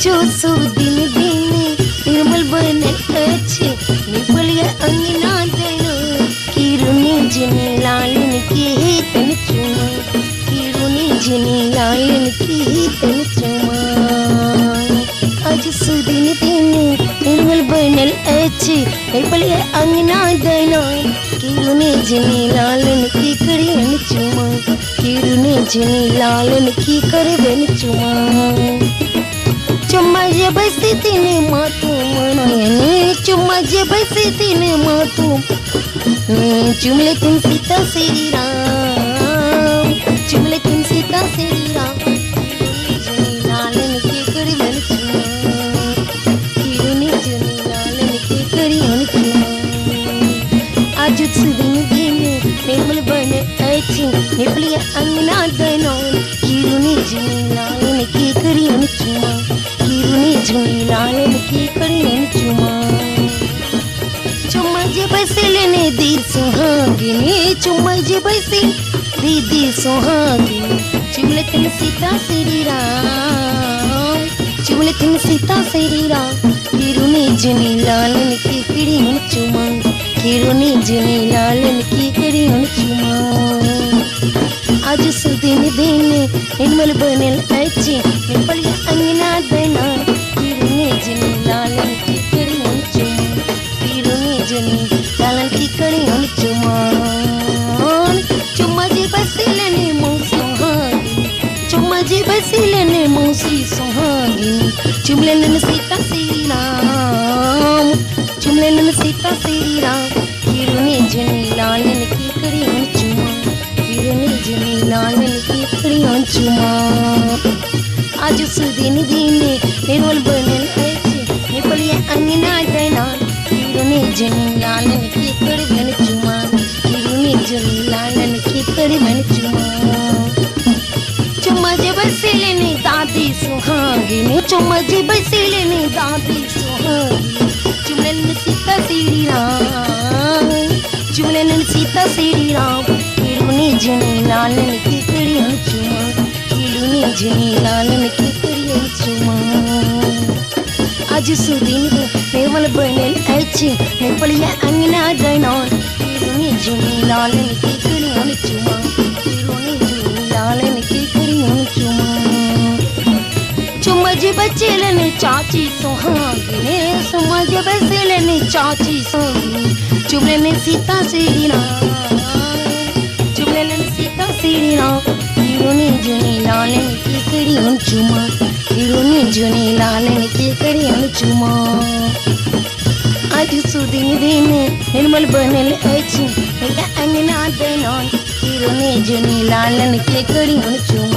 जो सो दिन दिन निर्मल बनल अछि निपलिया अंगना देनो किरुनी जनी लालन के तन चुमा किरुनी जनी लालन के तन चुमा आज सुदिन दिन निर्मल बनल अछि निपलिया अंगना देनो किरुनी जनी लालन की करियन चुमा किरुनी जनी लालन की करबन चुमा चुम्मा जे बसी तीने मातू मनयने चुम्मा जे बसी तीने मातू चुमले तुम सीता श्री राम चुमले तुम सीता श्री राम जनी लालन के करबन चुमा किरुनी जनी लालन के करियन चुमा आज सुदिन दिन निर्मल बन अछि निपलिया अंगना देनो किरुनी जनी लालन के करियन चुमा किरुनी जनी लालन के करियन चुमा चुम्मा जे बसिले ने दी सुहागिनी चुम्मा जे बसिल दीदी सुहागिनी चुमले तुम सीता श्री राम चुमले तुम सीता श्री राम किरुनी जनी लालन के करियन चुमा किरुनी जनी लालन की करियन चुमा आज सुदिन दिन निर्मल बनल अछि निपलिया अंगना देना किरुनी जनी लालन की करियन चुमा किरुनी जनी लालन की करियन चुमा चुम्मा जे बसिले ने मौसी सुहागिनी चुम्मा जे बसिले ने मौसी सुहागिनी चुमले नन सीता श्री राम चुमले नन सीता श्री राम किरुनी जनी लालन की करियन चुमा किरुनी जनी लालन की करियन चुमा आज सुदिन दिन निर्मल बनल अछि निपलिया अंगना देना किरुनी जनी लालन की करबन चुमा किरुनी जनी लालन की करबन चुमा चुम्मा जे बसिले ने दादी सुहागिनी चुम्मा जे बसिले ने दादी सुहागिनी चुमले न सीता श्री राम चुमले न सीता श्री राम किरुनी जनी लालन की करियन चुमा किरुनी जनी लालन की करियन चुमा आज सुदिन निर्मल बनल अछि निपलिया अंगना देना किरुनी जनी लालन की करियन चुमा किरुनी जनी लालन की करियन चुमा चुम्मा जे बचेले ने चाची सुहागिनी चुम्मा जे बचेले ने चाची सुहागिनी चुमले ने सीता श्री राम चुमले ने सीता श्री राम किरुनी जनी लालन की करियन चुमा किरुनी जनी लालन की करियन चुमा आज सुदिन दिन निर्मल बनल अछि अंगना देना किरुनी जनी लालन के करियन चुमा